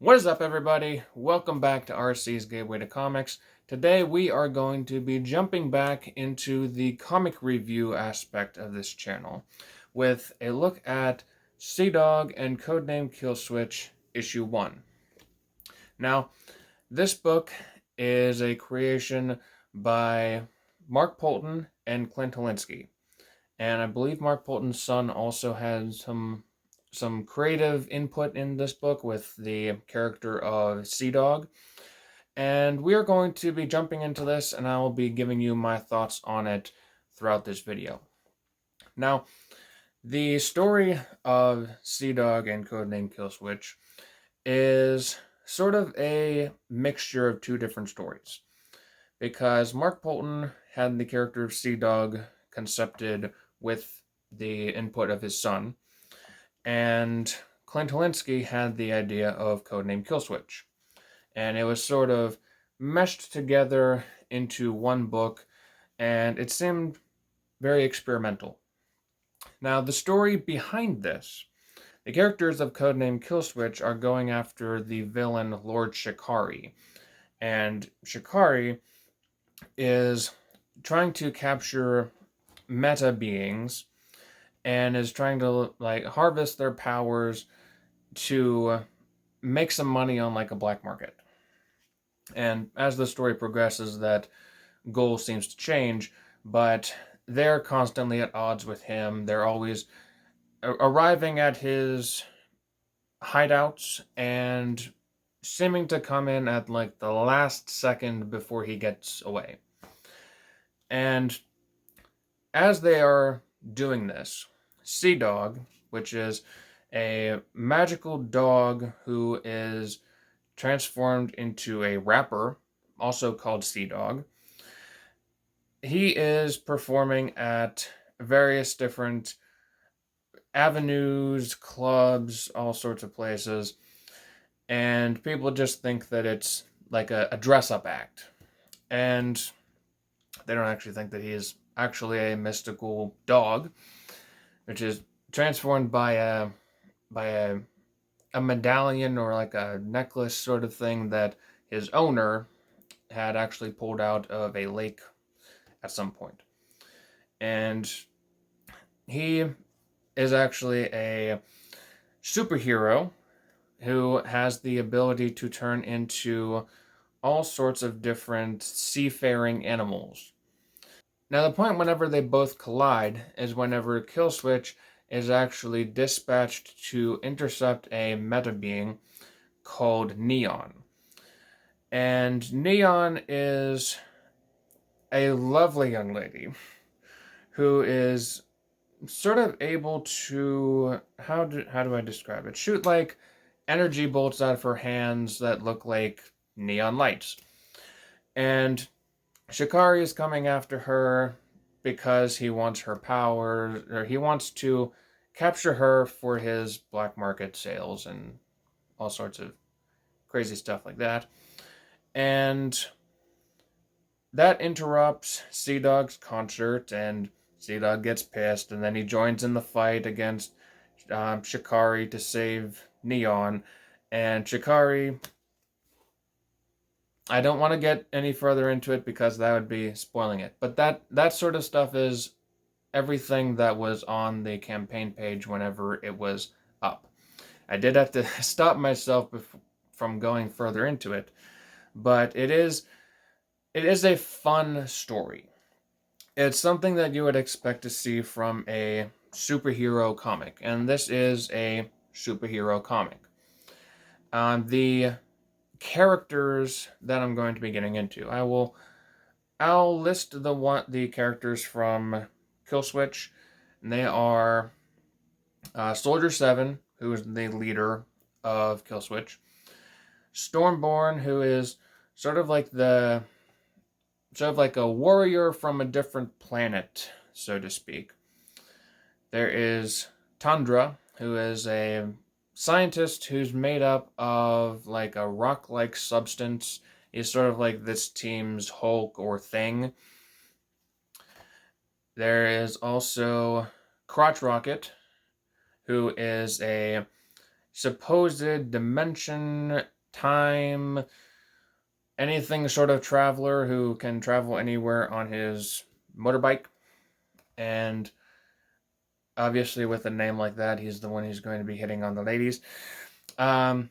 What is up, everybody? Welcome back to RC's Gateway to Comics. Today we are going to be jumping back into the comic review aspect of this channel with a look at Sea Dog and Codename Killswitch issue 1. Now, this book is a creation by Mark Polton and Clint Holinsky. And I believe Mark Polton's son also had some creative input in this book with the character of Sea Dog. And we are going to be jumping into this, and I will be giving you my thoughts on it throughout this video. Now, the story of Sea Dog and Codename Killswitch is sort of a mixture of two different stories. Because Mark Polton had the character of Sea Dog concepted with the input of his son, and Clint Holinsky had the idea of Codename Killswitch. And it was sort of meshed together into one book, and it seemed very experimental. Now, the story behind this, the characters of Codename Killswitch are going after the villain Lord Shikari. And Shikari is trying to capture meta beings and is trying to harvest their powers to make some money on a black market. And as the story progresses, that goal seems to change, but they're constantly at odds with him. They're always arriving at his hideouts and seeming to come in at the last second before he gets away. And as they are doing this, Sea Dog, which is a magical dog who is transformed into a rapper, also called Sea Dog, he is performing at various different avenues, clubs, all sorts of places, and people just think that it's like a dress-up act. And they don't actually think that he is actually a mystical dog, which is transformed by a medallion or a necklace sort of thing that his owner had actually pulled out of a lake at some point. And he is actually a superhero who has the ability to turn into all sorts of different seafaring animals. Now, the point whenever they both collide is whenever Killswitch is actually dispatched to intercept a meta being called Neon. And Neon is a lovely young lady who is sort of able to, how do I describe it? Shoot energy bolts out of her hands that look like neon lights. And Shikari is coming after her because he wants her power, or he wants to capture her for his black market sales and all sorts of crazy stuff like that. And that interrupts Sea Dog's concert, and Sea Dog gets pissed, and then he joins in the fight against Shikari to save Neon. And Shikari, I don't want to get any further into it because that would be spoiling it. But that sort of stuff is everything that was on the campaign page whenever it was up. I did have to stop myself from going further into it, but it is a fun story. It's something that you would expect to see from a superhero comic, and this is a superhero comic. The characters that I'm going to be getting into, I'll list the characters from Killswitch, and they are Soldier 7, who is the leader of Killswitch, Stormborn, who is sort of like a warrior from a different planet, so to speak. There is Tundra, who is a scientist who's made up of a rock-like substance. He's sort of like this team's Hulk or Thing. There is also Crotch Rocket, who is a supposed dimension time, anything sort of traveler who can travel anywhere on his motorbike. And obviously, with a name like that, he's the one who's going to be hitting on the ladies. Um,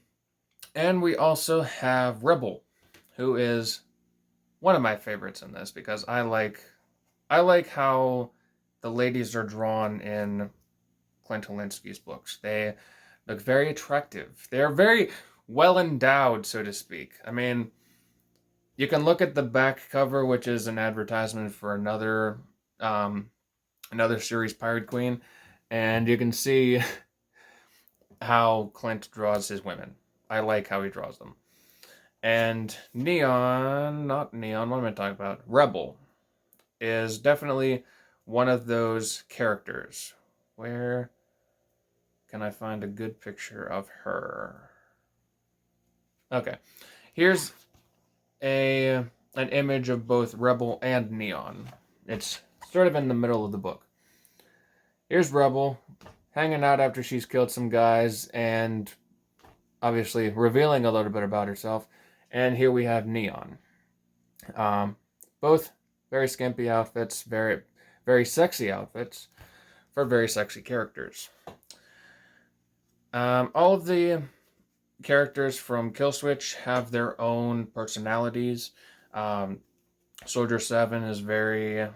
and we also have Rebel, who is one of my favorites in this because I like how the ladies are drawn in Clint Holinsky's books. They look very attractive. They are very well endowed, so to speak. I mean, you can look at the back cover, which is an advertisement for another series, Pirate Queen, and you can see how Clint draws his women. I like how he draws them. And not Neon, what am I talking about? Rebel is definitely one of those characters. Where can I find a good picture of her? Okay. Here's an image of both Rebel and Neon. It's sort of in the middle of the book. Here's Rebel hanging out after she's killed some guys and obviously revealing a little bit about herself. And here we have Neon. Both very skimpy outfits, very, very sexy outfits for very sexy characters. All of the characters from Killswitch have their own personalities. Soldier 7 is very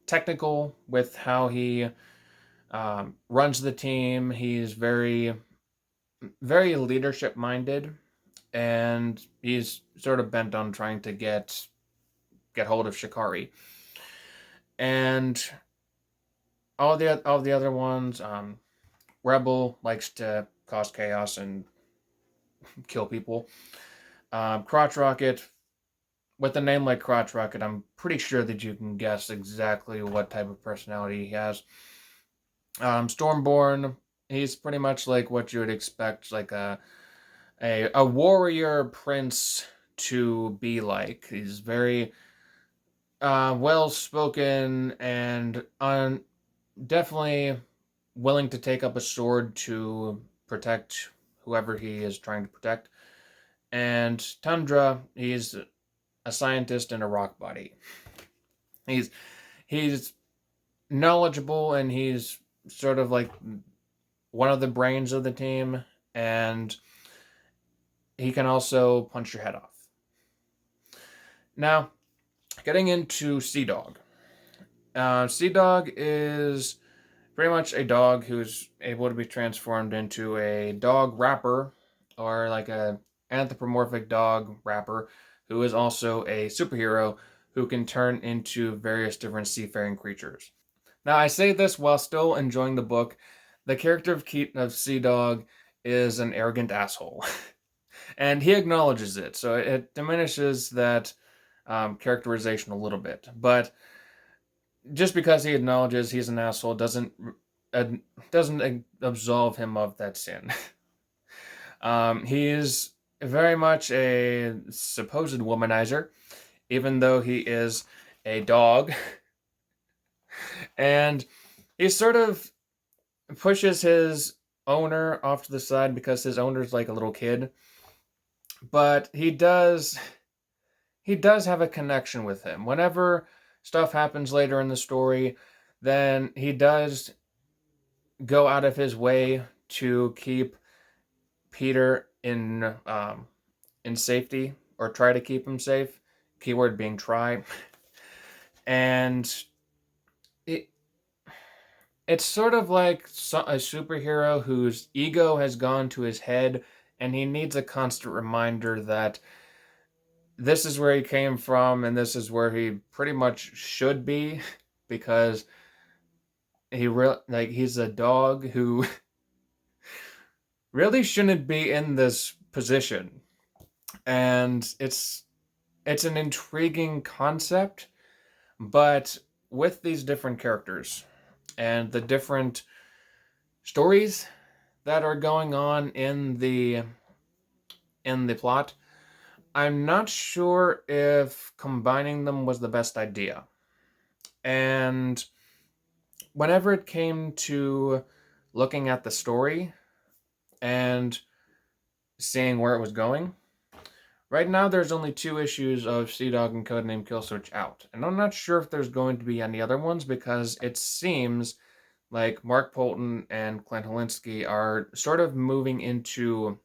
technical with how he runs the team. He's very, very leadership minded, and he's sort of bent on trying to get hold of Shikari. And all the other ones, Rebel likes to cause chaos and kill people. Crotch Rocket, with a name like Crotch Rocket, I'm pretty sure that you can guess exactly what type of personality he has. Stormborn, he's pretty much like what you would expect, like a warrior prince to be like. He's very well spoken and definitely willing to take up a sword to protect whoever he is trying to protect. And Tundra, he's a scientist in a rock body. He's knowledgeable, and he's sort of like one of the brains of the team, and he can also punch your head off. Now, getting into Sea Dog. Sea Dog is pretty much a dog who's able to be transformed into a dog rapper, or like a anthropomorphic dog rapper, who is also a superhero who can turn into various different seafaring creatures. Now, I say this while still enjoying the book. The character of Sea Dog is an arrogant asshole. And he acknowledges it, so it diminishes that characterization a little bit. But just because he acknowledges he's an asshole doesn't absolve him of that sin. He is very much a supposed womanizer, even though he is a dog. And he sort of pushes his owner off to the side because his owner's like a little kid. But he does have a connection with him. Whenever stuff happens later in the story, then he does go out of his way to keep Peter in safety, or try to keep him safe. Keyword being try. And it's sort of like a superhero whose ego has gone to his head, and he needs a constant reminder that this is where he came from and this is where he pretty much should be, because he's a dog who really shouldn't be in this position. And it's an intriguing concept, but with these different characters and the different stories that are going on in the plot, I'm not sure if combining them was the best idea. And whenever it came to looking at the story and seeing where it was going. Right now, there's only 2 issues of Sea Dog and Codename Killswitch out, and I'm not sure if there's going to be any other ones because it seems like Mark Polton and Clint Holinsky are sort of moving into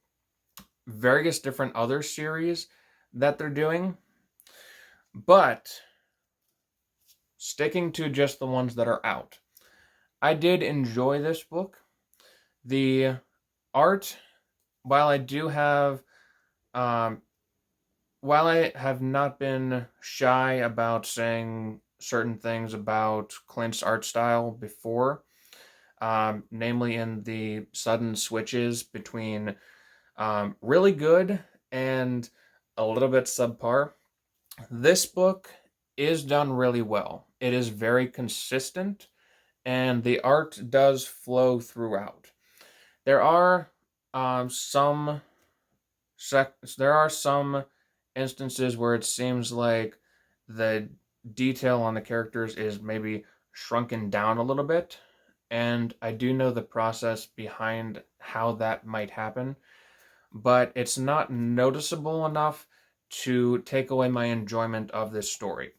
various different other series that they're doing, but sticking to just the ones that are out. I did enjoy this book. The art, while I do have, while I have not been shy about saying certain things about Clint's art style before, namely in the sudden switches between really good and a little bit subpar, this book is done really well. It is very consistent, and the art does flow throughout. There are some instances where it seems like the detail on the characters is maybe shrunken down a little bit, and I do know the process behind how that might happen, but it's not noticeable enough to take away my enjoyment of this story.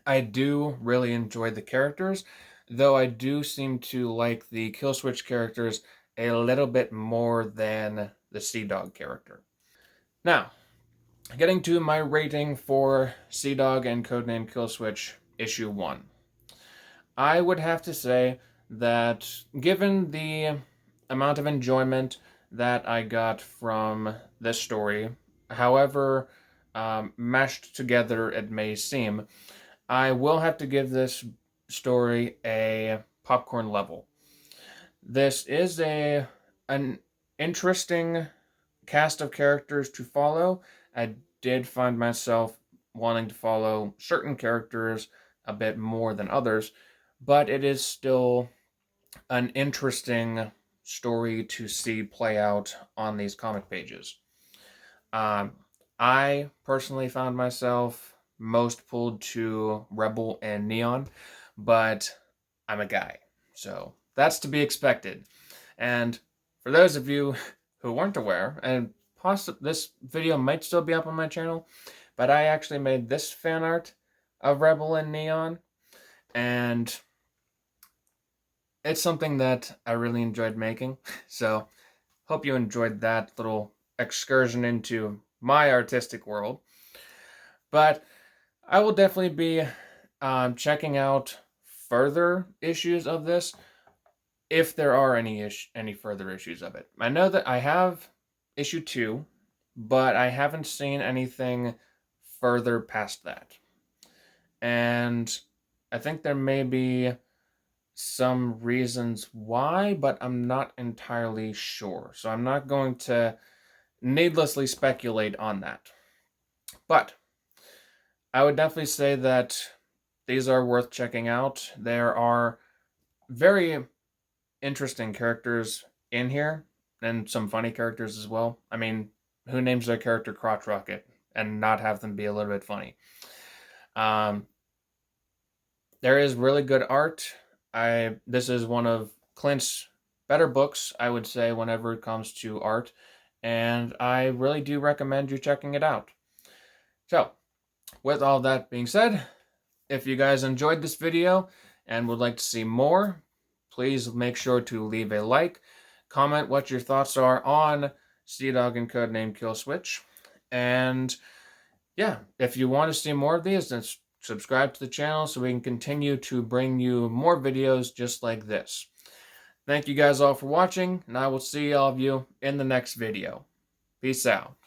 I do really enjoy the characters, though I do seem to like the Killswitch characters a little bit more than the Sea Dog character. Now, getting to my rating for Sea Dog and Codename Killswitch issue 1. I would have to say that given the amount of enjoyment that I got from this story, however mashed together it may seem, I will have to give this story a popcorn level. This is an interesting cast of characters to follow. I did find myself wanting to follow certain characters a bit more than others, but it is still an interesting story to see play out on these comic pages. I personally found myself most pulled to Rebel and Neon, but I'm a guy, so that's to be expected. And for those of you who weren't aware, and this video might still be up on my channel, but I actually made this fan art of Rebel and Neon, and it's something that I really enjoyed making, so hope you enjoyed that little excursion into my artistic world. But I will definitely be checking out further issues of this, if there are any further issues of it. I know that I have issue 2, but I haven't seen anything further past that. And I think there may be some reasons why, but I'm not entirely sure. So I'm not going to needlessly speculate on that. But I would definitely say that these are worth checking out. There are very interesting characters in here, and some funny characters as well. I mean, who names their character Crotch Rocket and not have them be a little bit funny? There is really good art. This is one of Clint's better books, I would say, whenever it comes to art, and I really do recommend you checking it out. So, with all that being said, if you guys enjoyed this video and would like to see more, please make sure to leave a like, comment what your thoughts are on Sea Dog and Codename Killswitch, and yeah, if you want to see more of these, then subscribe to the channel so we can continue to bring you more videos just like this. Thank you guys all for watching, and I will see all of you in the next video. Peace out.